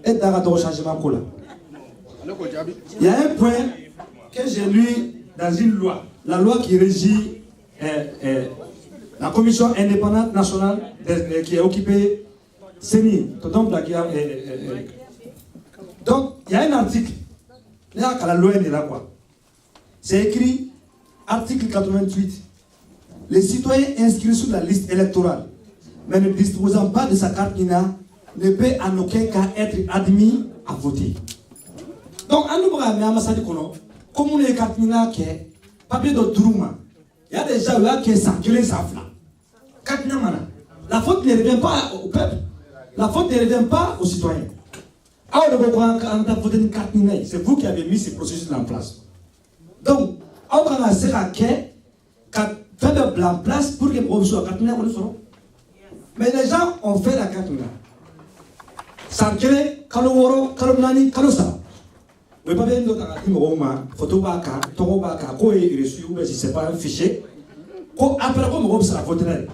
et d'accord changement cola. Il y a un point que j'ai lu dans une loi, la loi qui régit la commission indépendante nationale qui est occupée, CENI. Donc, il y a un article, il y a la loi est là quoi. C'est écrit, article 88, les citoyens inscrits sur la liste électorale, mais ne disposant pas de sa carte INA, ne peut en aucun cas être admis à voter. Donc, à nous, comme on est carte INA, papier de Drouma, il y a des gens là qui sont circulés sans flamme. La faute ne revient pas au peuple, la faute ne revient pas aux citoyens. C'est vous qui avez mis ces processus en place. Donc, on va faire de la place pour que vous soyez carte. Mais les gens ont fait la carte. Sankele, Kaloworo, Kalomnani, Kalosa. Vous ne pouvez pas dire que photo baka, togo baka, quoi est reçu, mais si ce n'est pas un fichier. Après, comment ça voterait?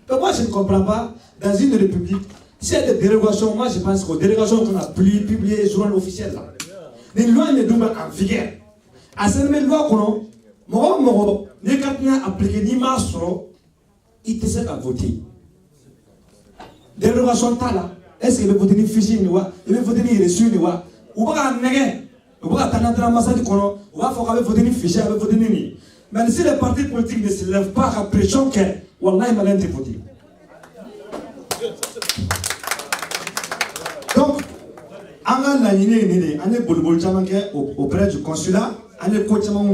Moi, je ne comprends pas, dans une république, s'il y a des dérogations, moi je pense qu'aux dérogations qu'on a publiées sur journal officiel, les lois ne doivent pas en vigueur. À cette même loi, les cartes appliquées ni masro, ils te servent à voter. Dérogation là, est-ce qu'il veut voter ni fichier ni wa, il veut voter ni reçu ni wa, ou pas un nègre, ou pas un massacre du kono, ou pas faut qu'il voter ni fichier, il veut voter ni. Mais si les partis politiques ne se lèvent pas à pression que, wallah il m'a l'air de voter. Donc, on a une auprès du consulat, on a coach on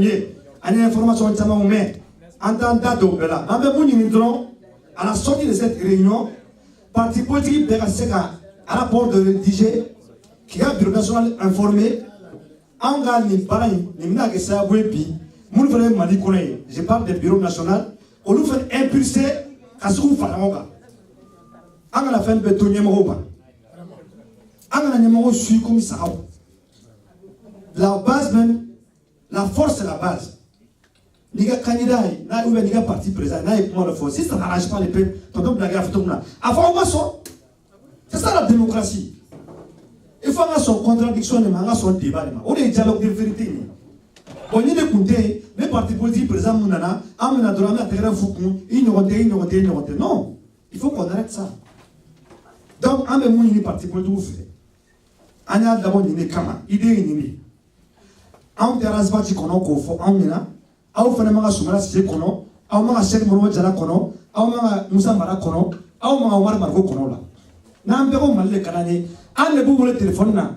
a information en tant que là. À la sortie de cette réunion, parti politique de la à rapport de rédiger, qui a le bureau national informé, on a une parole, je parle du bureau national, on nous fait impulser à ce qu'on fait. On a la fin de bétonnier. La base même, la force c'est la base. Les candidats, les partis présents, si ça n'arrange pas les peuples, c'est ça la démocratie. Il faut avoir son contradiction, son débat. On est dialogue de vérité. On est écouté, les partis politiques présents, non, il faut qu'on arrête ça. Donc, on a des partis politiques. On a d'abord une kama, idée. On a des partis qu'on a aw fana ma ka sumala sise kɔnɔ aw ma ka Cheikh Modibo Jara kɔnɔ aw ma ka Musa Mara kɔnɔ aw ma ka Omar Mariko kɔnɔ la n'an bɛɛ ko Mali de ka d'an ye an de b'u wele téléphone na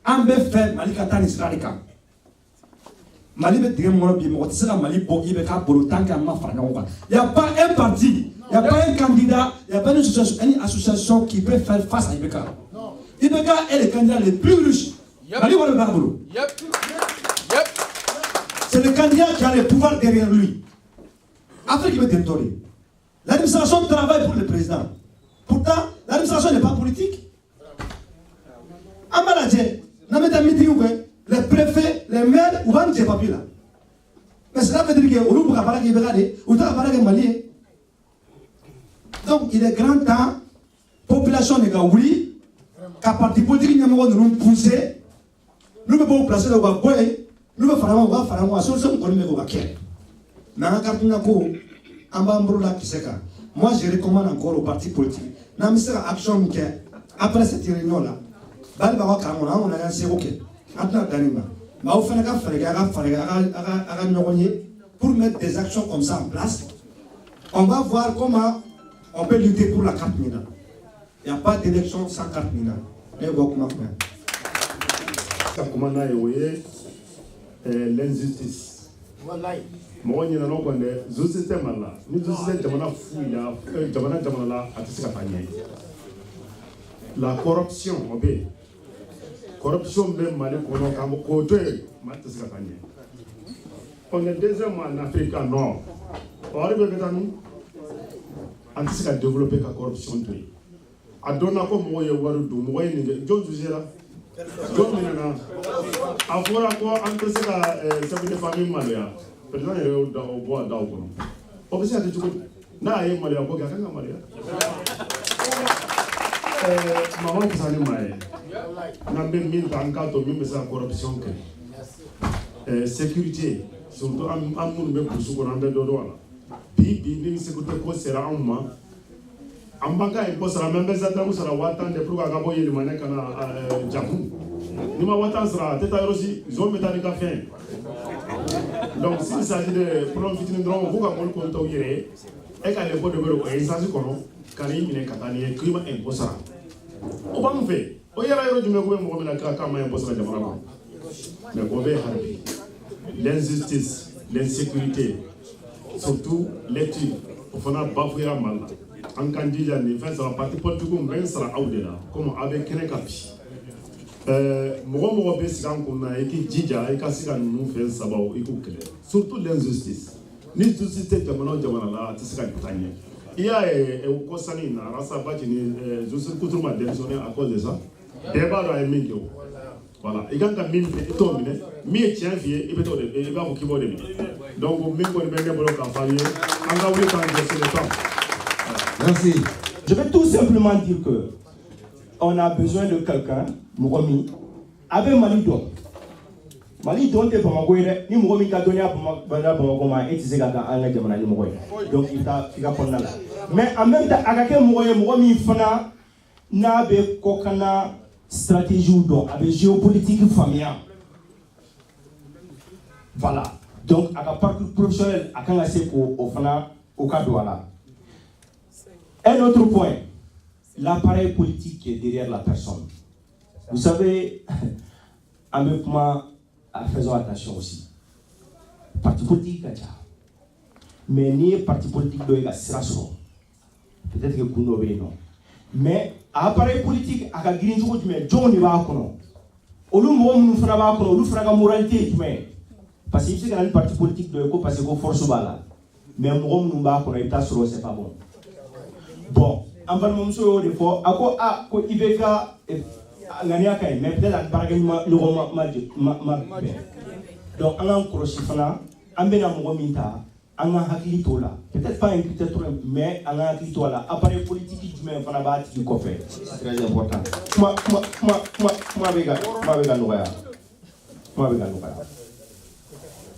an bɛ fɛ Mali ka taa nin sira de kan Mali bɛ dingɛ min kɔnɔ bi mɔgɔ tɛ se ka Mali bɔ i bɛ k'a bolo tant que an ma fara ɲɔgɔn kan y a pas un parti y a pas un candidat y a pas une association qui peut faire face à IBK. IBK est le candidat le plus riche Mali wale b'a bolo. C'est le candidat qui a le pouvoir derrière lui. Afrique veut territoire. L'administration travaille pour le président. Pourtant, l'administration n'est pas politique. En Maladie, les préfets, les maires, où vont les papiers là. Mais cela veut dire que vous avez Malien. Donc, il est grand temps, population n'est pas oubliée, qu'à parti politique, nous pousser, nous ne pouvons pas placer le Waboy. Nous ne faisons pas la solution qu'on met au baquet. Moi, je recommande encore aux partis politiques. Nous avons une action après cette réunion-là. On a un zéro. Pour mettre des actions comme ça en place, on va voir comment on peut lutter pour la carte mina. Il n'y a pas d'élection sans carte mina. L'injustice. Moi, je ne sais pas la corruption, corruption même mal on est deuxième en Afrique Nord. On a développé la corruption. A donné comme moi, a fɔra ko an tɛ se ka chef de famille maloya président yɛrɛ y'o bɔ a daw kɔnɔ o bɛ se ka kɛ cogo di n'a ye maloya ko kɛ a kan ka maloya maa ma fisa ni maa ye n'an bɛ min ta an k'a to min bɛ se ka corruption kɛ sécurité surtout an minnu bɛ burusi kɔnɔ an bɛ dɔ dɔn a la bi ni sécurité ko sera anw ma an b'an ka impôt sara mɛ n bɛ gendarme sara 1000 de pour que a ka bɔ Yɛlɛmanɛ ka na Jamu. Ni ma wata sera teta yorosi zone beta ni ka fin. Donc s'il s'agit de problème fitini dron vous ka mol konto yere e ka le bodo bero e sansi kono kali mine katani klima imposara. O ba mu fe o yara yoro jume ko mo mena ka ma imposara jamana ko. Mais ko be harbi l'injustice, l'insécurité, surtout l'étude au fana bafouya mal. En candidat ni fait ça parti politique ben sera audela comme avec kene kapi. Mɔgɔ bɛ sigi an kun na i k'i jija i ka se ka ninnu fɛn sabaw i k'u kɛlɛ surtout l'injustice ni justice tɛ jamana o jamana la a tɛ se ka taa ɲɛ i y'a ye ko sanni in na Rassa Bachi ni Joseph Couture ma démissionné à cause de ça bɛɛ b'a dɔn a ye min kɛ o voilà i kan ka min minɛ i t'o minɛ min ye tiɲɛ f'i ye i bɛ t'o de i b'a fɔ k'i b'o de minɛ donc min kɔni bɛ ne bolo k'a fɔ an ye an ka wuli k'an jɔ c'est le temps. Merci. Je vais tout simplement dire que on a besoin de quelqu'un, Mouromi, avec Malidon. Malidon est pour moi, ni Mouromi qui a donné à Bamako, et tu sais qu'à un Jamana de Mouroy. Donc il a fait là. Mais en même temps, avec Mouromi, Fana, n'a pas aucune stratégie avec géopolitique familiale. Voilà. Donc, à la parcours professionnel, à quand c'est au Fana, au Kadouala. Un autre point. L'appareil politique qui est derrière la personne. Vous savez, avec moi, faisons attention aussi. Parti politique, mais ni parti politique doit être peut-être que vous n'avez non. Mais appareil politique, à la grille du mais John ne va pas. Au lieu de nous faire la moralité, parce que c'est un parti politique doit être parce que force bala. Mais nous ne va pas c'est pas bon. Bon. En parlant de fois, à quoi IBK mais peut-être par exemple donc on a un crochet fana on a un minta on a hakili tola peut-être pas un critère mais on a hakili tola appareil politique du même fana ba ti ko fait c'est très important moi bega noya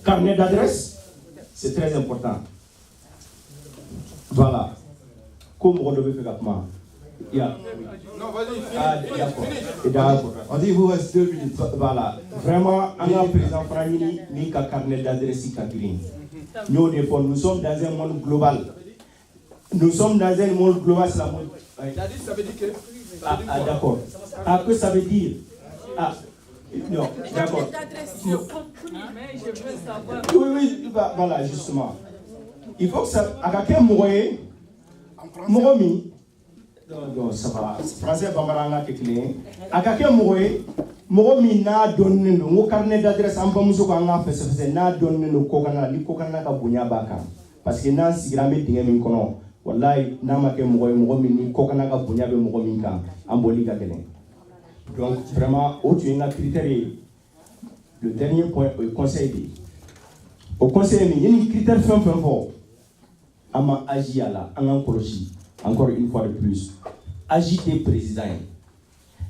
carnet d'adresse c'est très important voilà comme on devait faire comment yeah. Non, vas-y, d'accord. On dit vous reste 2 minutes. Voilà. Vraiment, on a président Franini, ni qu'à carnet d'adresse Kakirine. Nous sommes dans un monde global. Nous sommes dans un monde global, c'est la mode. Ça veut dire que. Ah, d'accord. Ah, que ça veut dire? Ah, non, d'accord. Oui, voilà, justement. Il faut que ça. À quelqu'un mourir, Moromi. Non, ça va. Français, Bamaranga, Kéklé. À quelqu'un mourir, Moromi n'a donné nos carnet d'adresse en Bamuso Kanga, fait n'a donné nos Kokana, ni Kokana Kabunya Baka. Parce que n'a si gramé d'Yamin Kono. Wallahi, n'a ma que Moromi, ni Kokana Kabunya de Morominka, en Bolika Kélé. Donc, vraiment, au-dessus d'un critère, le dernier point, au conseil. Au conseil, il y a un critère fin fort. Ama agi ala, en cologie. Encore une fois de plus, agiter président.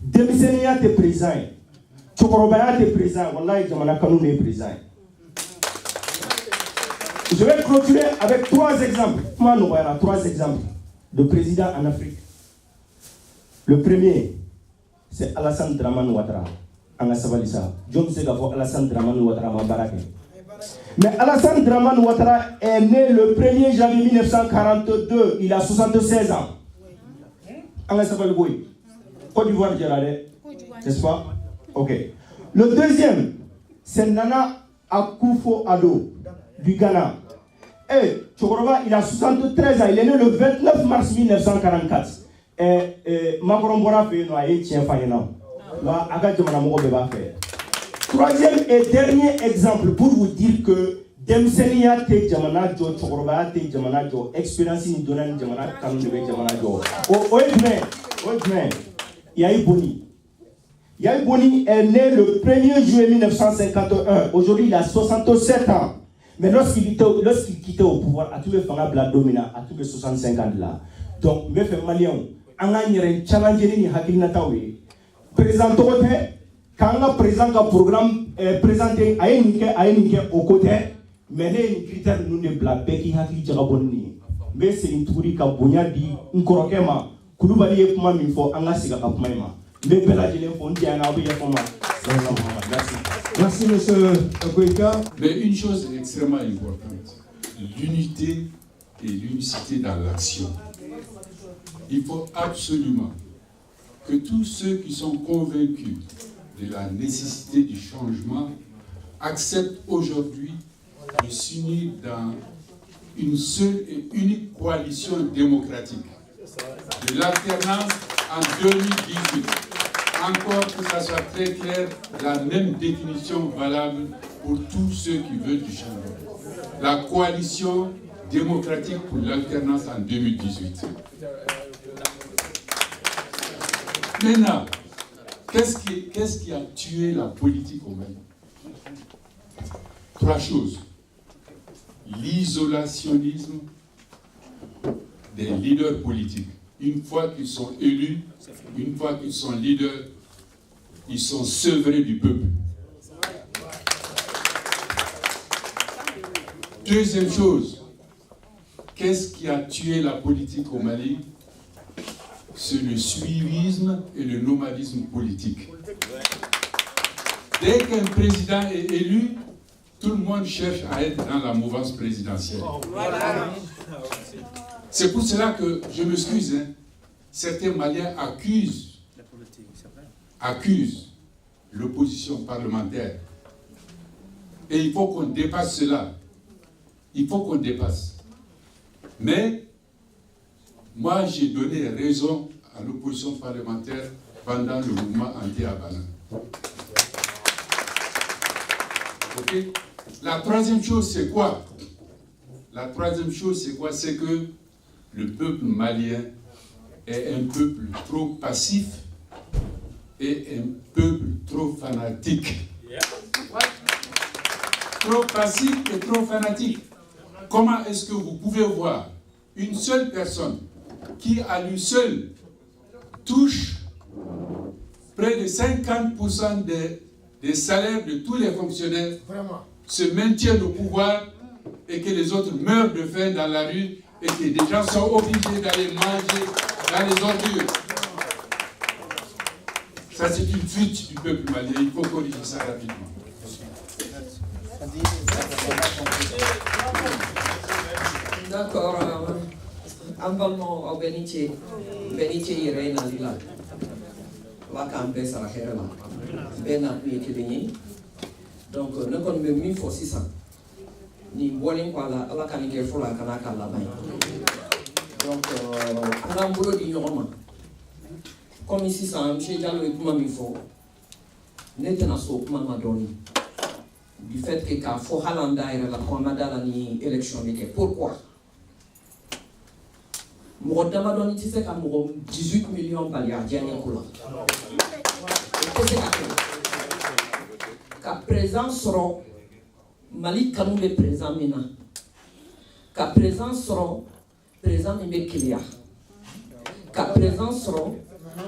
Démissionner tes président. Chokorobaya tes président. Wallahi, Jamana Kanou est président. Je vais clôturer avec 3 exemples. Moi, nous voyons 3 exemples de présidents en Afrique. Le premier, c'est Alassane Dramane Ouattara. Anga Sabalissa. Je ne sais pas Alassane Dramane Ouattara ma barake. Mais Alassane Dramane Ouattara est né le 1er janvier 1942. Il a 76 ans. Côte d'Ivoire, n'est-ce pas? Ok. Le deuxième, c'est Nana Akufo-Addo du Ghana. Et Chokoroba, il a 73 ans. Il est né le 29 mars 1944. Et Macron Bora fait noyer tien faïna. Là, Agadjamana Moro Beba fait. Troisième et dernier exemple pour vous dire que Demsenia te Jamana Jo, Chokoroba te Jamana Jo, expérience ni donne Jamana Kanu de Jamana Jo. Oedme, Yahi Boni. Yahi Boni est né le 1er juillet 1951. Aujourd'hui, il a 67 ans. Mais lorsqu'il quittait au pouvoir, à tous les femmes la domina, à tous les 65 ans là. Donc, mes frères maliens, on a un challenge ni Hakilinatawe. Président Torote, quand on a présenté un programme présenté à une au côté, mais les critères nous ne blaguent pas qui Hakili Jaraboni. Mais c'est une touri Kabunya di Nkorokema, Kulubali et Kuma Mifo, Angasika Kapmaima. Mais Bella Jelefon, Diana, merci. Merci, monsieur Goïka. Mais une chose est extrêmement importante, l'unité et l'unicité dans l'action. Il faut absolument que tous ceux qui sont convaincus de la nécessité du changement acceptent aujourd'hui de s'unir dans une seule et unique coalition démocratique de l'alternance en 2018. Encore que ça soit très clair, la même définition valable pour tous ceux qui veulent du changement. La coalition démocratique pour l'alternance en 2018. Maintenant, qu'est-ce qui a tué la politique au Mali? 3 choses. L'isolationnisme des leaders politiques. Une fois qu'ils sont élus, une fois qu'ils sont leaders, ils sont sevrés du peuple. Deuxième chose, qu'est-ce qui a tué la politique au Mali? C'est le suivisme et le nomadisme politique. Dès qu'un président est élu, tout le monde cherche à être dans la mouvance présidentielle. C'est pour cela que, je m'excuse, certains Maliens accusent l'opposition parlementaire. Et il faut qu'on dépasse cela. Il faut qu'on dépasse. Mais, moi, j'ai donné raison à l'opposition parlementaire pendant le mouvement anti-Abana. Ok? La troisième chose, c'est quoi? La troisième chose, c'est quoi? C'est que le peuple malien est un peuple trop passif et un peuple trop fanatique. Trop passif et trop fanatique. Comment est-ce que vous pouvez voir une seule personne qui, à lui seul, touche près de 50% des salaires de tous les fonctionnaires, se maintiennent au pouvoir et que les autres meurent de faim dans la rue et que des gens sont obligés d'aller manger dans les ordures? Ça, c'est une fuite du peuple malien. Il faut corriger ça rapidement. D'accord. Ambalmo au Benice Irene Lila. Wakambe Sarahera. Bena Pietini. Donc, nous connaissons 1600. Ni boiling kwa la kanike fola kanaka la bay. Donc, on a un boulot d'ignorement. Comme ici, ça, M. Diallo et Kuma Mifo, n'était pas so Kuma Madoni. Du fait que quand faut Halanda et la Kwamada la ni élection, pourquoi? Moi, Damadoni, tu sais qu'à 18 millions par l'année, Diane Koula. Qu'est-ce que c'est? Qu'à présent, seront Mali Kanoube présent maintenant. Qu'à présent, seront présent Mekilia. Qu'à présent, seront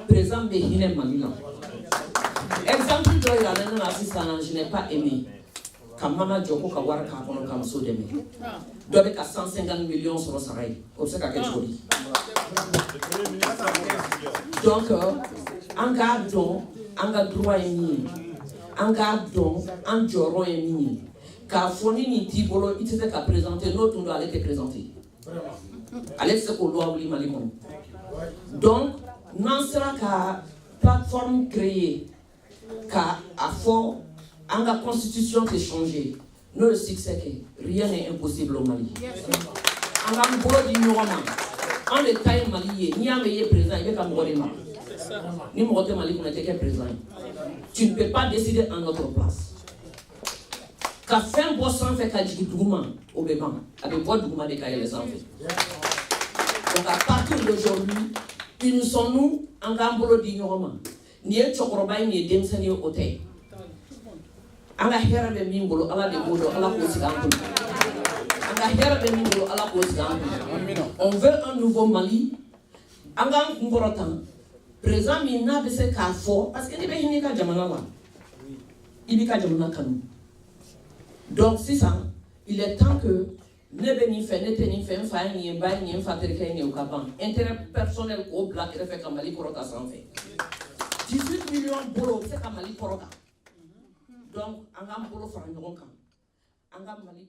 présent Behine Malila. Exemple de la assistant, je n'ai pas aimé. Kamana Djoko Kawara Kakono Kamso Deme. Doit être à 150 millions sur le Saraï. Comme ça, quelque chose. Donc, en gardant, en gardant et mini, en gardant, en jorant et mini, car Foni ni Tibolo, il s'était qu'à présenter, notre on allait te présenter. Allez, c'est qu'on doit oublier Malimon. Donc, non sera qu'à plateforme créée, qu'à fort, en la constitution qui est changée. Nous le succès que rien n'est impossible au Mali. En la boulot d'ignorement, en le taille Mali, ni un meilleur président, il n'y a qu'à mourir. Ni mourir Mali, on n'était qu'un président. Tu ne peux pas décider en notre place. Qu'à fin boisson fait qu'à dire Douma au Béban, avec bois Douma des cahiers les enfants. Donc à partir d'aujourd'hui, unissons-nous en gamboulot d'ignorement. Ni un chokrobaï, ni un demsani au hôtel. Anga hera be mingolo ala de bodo ala ko sigambu. Anga hera be mingolo ala ko sigambu. On veut un nouveau Mali. Anga ngorotan. Présent mina be se ka fo parce que ni be hini ka jamana la. Ibi ka jamana kanu. Donc c'est ça. Il est temps que ne be ni fait ne te ni fait fa ni ba ni fa terke ni o kaban. Intérêt personnel ko black refait ka Mali korota sans fait. 18 millions de bolo c'est ka Mali korota. Donc, on a un peu de Mali